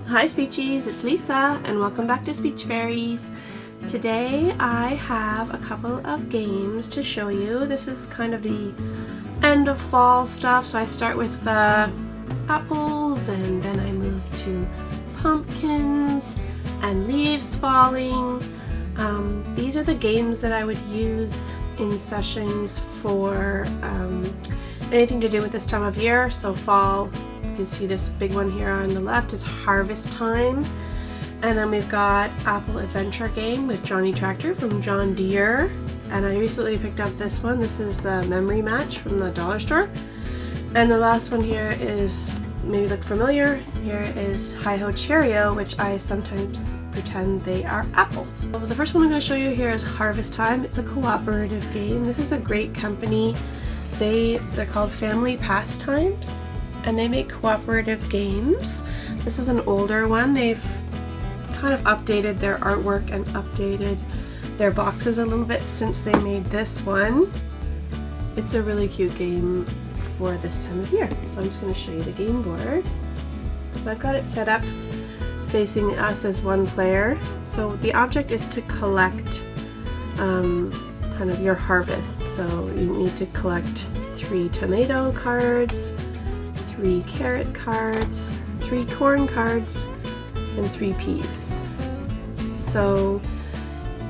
Hi Speechies, it's Lisa and welcome back to Speech Fairies. Today I have a couple of games to show you. This is kind of the end of fall stuff, so I start with the apples and then I move to pumpkins and leaves falling. These are the games that I would use in sessions for anything to do with this time of year. So fall, you can see this big one here on the left is harvest time. And then we've got Apple Adventure Game with Johnny Tractor from John Deere. And I recently picked up this one. This is the Memory Match from the dollar store. And the last one here is, maybe look familiar, here is Hi-Ho Cheerio, which I sometimes pretend they are apples. So the first one I'm going to show you here is Harvest Time. It's a cooperative game. This is a great company. They're called Family Pastimes and they make cooperative games. This is an older one. They've kind of updated their artwork and updated their boxes a little bit since they made this one. It's a really cute game for this time of year. So I'm just going to show you the game board. So I've got it set up facing us as one player. So the object is to collect kind of your harvest. So you need to collect 3 tomato cards, 3 carrot cards, 3 corn cards, and 3 peas. So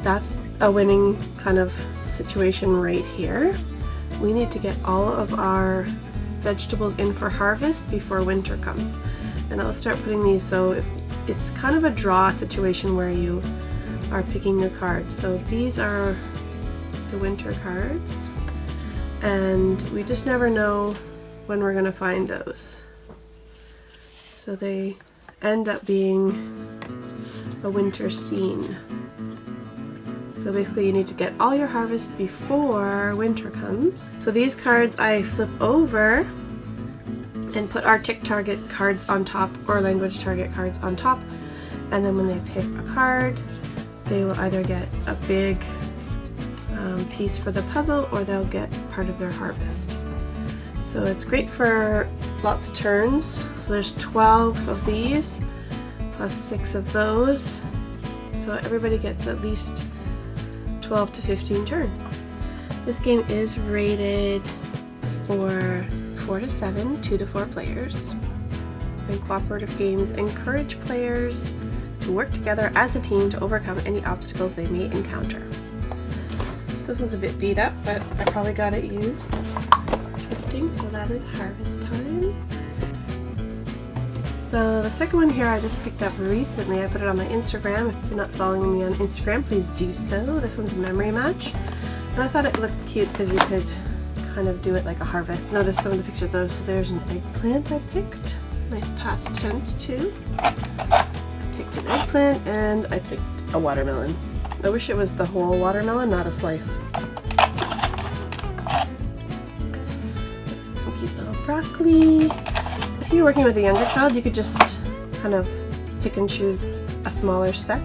that's a winning kind of situation right here. We need to get all of our vegetables in for harvest before winter comes. And I'll start putting these, so it's kind of a draw situation where you are picking your cards. So these are the winter cards, and we just never know when we're going to find those. So they end up being a winter scene. So basically you need to get all your harvest before winter comes. So these cards I flip over and put our tick target cards on top or language target cards on top, and then when they pick a card they will either get a big piece for the puzzle or they'll get part of their harvest. So it's great for lots of turns. So there's 12 of these plus 6 of those, so everybody gets at least 12 to 15 turns. This game is rated for 4 to 7, 2 to 4 players. And cooperative games encourage players to work together as a team to overcome any obstacles they may encounter. This one's a bit beat up, but I probably got it used. So that is Harvest Time. So the second one here I just picked up recently. I put it on my Instagram. If you're not following me on Instagram, please do so. This one's Memory Match. And I thought it looked cute because you could kind of do it like a harvest. Notice some of the pictures though. So there's an eggplant I picked. Nice past tense too. I picked an eggplant and I picked a watermelon. I wish it was the whole watermelon, not a slice. Some cute little broccoli. If you're working with a younger child, you could just kind of pick and choose a smaller set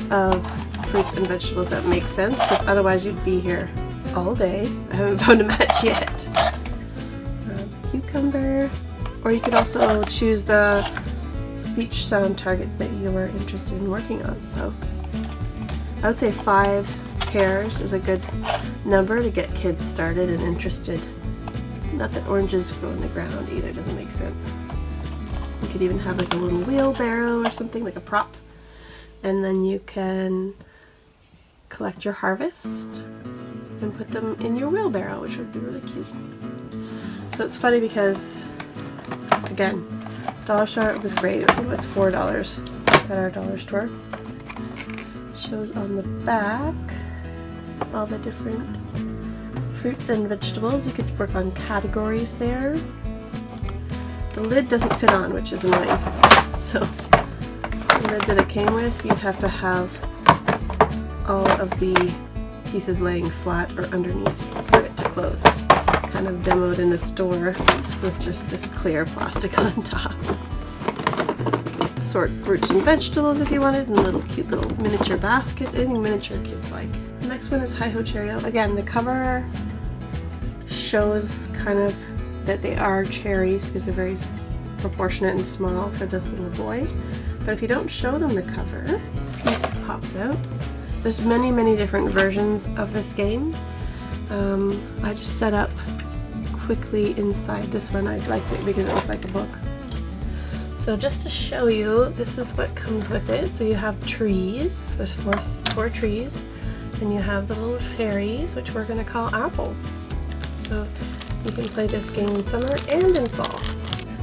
of fruits and vegetables that make sense, because otherwise you'd be here all day. I haven't found a match yet. Cucumber. Or you could also choose the speech sound targets that you were interested in working on. So I would say 5 pairs is a good number to get kids started and interested. Not that oranges grow in the ground either, doesn't make sense. You could even have like a little wheelbarrow or something, like a prop. And then you can collect your harvest and put them in your wheelbarrow, which would be really cute. So it's funny because, again, dollar store was great. I think it was $4 at our dollar store. Shows on the back all the different fruits and vegetables. You could work on categories there. The lid doesn't fit on, which is annoying. So the lid that it came with, you'd have to have all of the pieces laying flat or underneath for it to close. Kind of demoed in the store with just this clear plastic on top. Sort fruits and vegetables if you wanted, and little cute little miniature baskets, anything miniature kids like. The next one is Hi-Ho Cheerio. Again, the cover shows kind of that they are cherries because they're very proportionate and small for this little boy. But if you don't show them the cover, this piece pops out. There's many different versions of this game. I just set up quickly inside this one. I liked it because it looked like a book. So just to show you, this is what comes with it. So you have trees. There's four trees. And you have the little fairies, which we're going to call apples. So you can play this game in summer and in fall.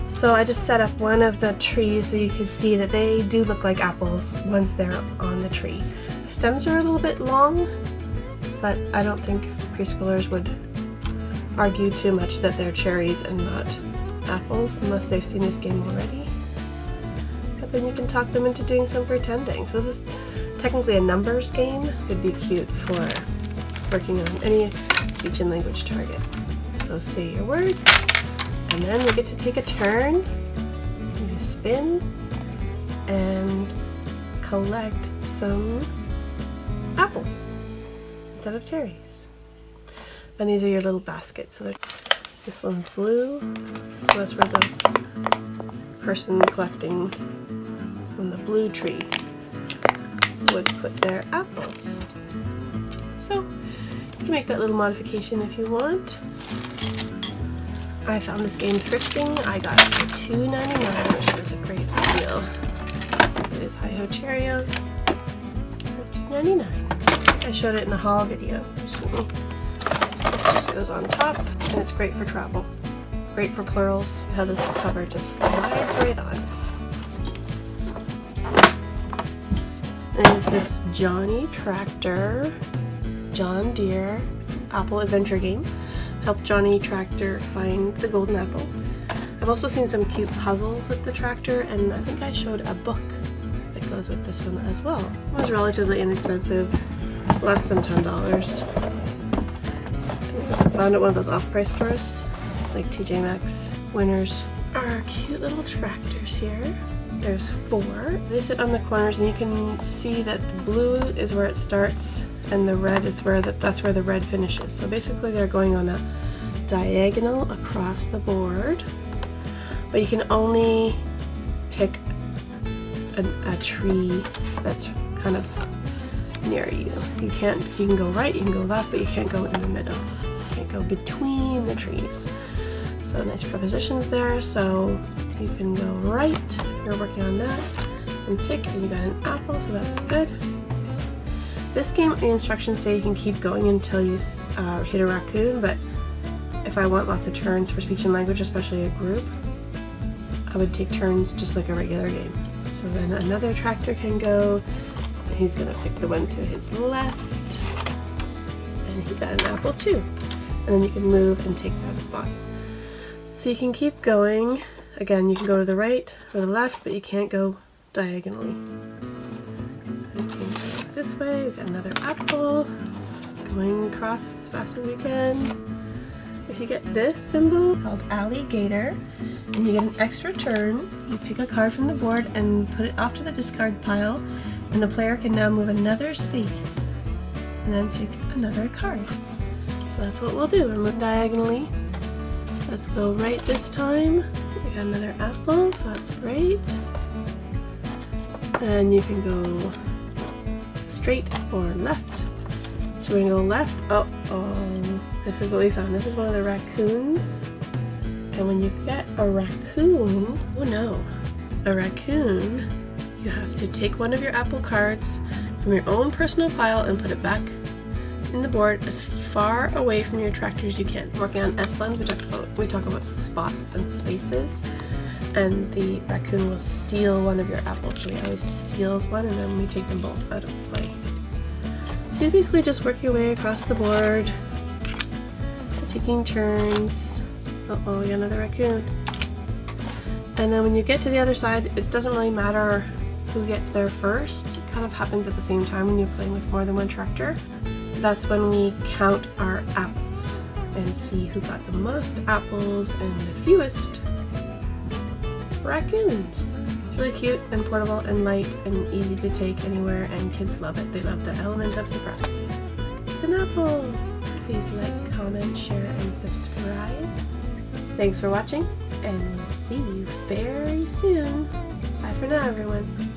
So I just set up one of the trees so you can see that they do look like apples once they're on the tree. The stems are a little bit long, but I don't think preschoolers would argue too much that they're cherries and not apples unless they've seen this game already. But then you can talk them into doing some pretending. So this is technically a numbers game. It'd be cute for working on any speech and language target. So say your words, and then we get to take a turn. You spin and collect some apples instead of cherries. And these are your little baskets. So this one's blue, so that's where the person collecting from the blue tree would put their apples. So you can make that little modification if you want. I found this game thrifting. I got it for $2.99, which was a great steal. It is Hi-Ho Cheerio for $2.99. I showed it in a haul video recently. So it just goes on top, and it's great for travel. Great for plurals. How this cover just slides right on. Is this Johnny Tractor John Deere Apple Adventure game. Help Johnny Tractor find the golden apple. I've also seen some cute puzzles with the tractor, and I think I showed a book that goes with this one as well. It was relatively inexpensive, less than $10. I found it at one of those off-price stores, like TJ Maxx, Winners. Our cute little tractors here. There's 4. They sit on the corners, and you can see that the blue is where it starts and the red is where that's where the red finishes. So basically they're going on a diagonal across the board, but you can only pick a tree that's kind of near you. You can go right, you can go left, but you can't go in the middle. You can't go between the trees. So nice prepositions there. So you can go right, you're working on that, and pick, and you got an apple, so that's good. This game, the instructions say you can keep going until you hit a raccoon, but if I want lots of turns for speech and language, especially a group, I would take turns just like a regular game. So then another tractor can go, and he's going to pick the one to his left, and he got an apple too. And then you can move and take that spot. So you can keep going. Again, you can go to the right or the left, but you can't go diagonally. So you can go this way. We've got another apple. Going across as fast as we can. If you get this symbol called alligator, and you get an extra turn, you pick a card from the board and put it off to the discard pile, and the player can now move another space and then pick another card. So that's what we'll do. We'll move diagonally. Let's go right this time. We got another apple, so that's great. And you can go straight or left. So we're gonna go left. Oh, this is what we found. This is one of the raccoons. And when you get a raccoon, oh no, a raccoon, you have to take one of your apple cards from your own personal pile and put it back in the board as far away from your tractor as you can. Working on S-blends, we talk about spots and spaces, and the raccoon will steal one of your apples. So he always steals one, and then we take them both out of play. So you basically just work your way across the board, taking turns. Uh-oh, we got another raccoon. And then when you get to the other side, it doesn't really matter who gets there first. It kind of happens at the same time when you're playing with more than one tractor. That's when we count our apples and see who got the most apples and the fewest raccoons. It's really cute and portable and light and easy to take anywhere, and kids love it. They love the element of surprise. It's an apple! Please like, comment, share, and subscribe. Thanks for watching. and we'll see you very soon. Bye for now, everyone.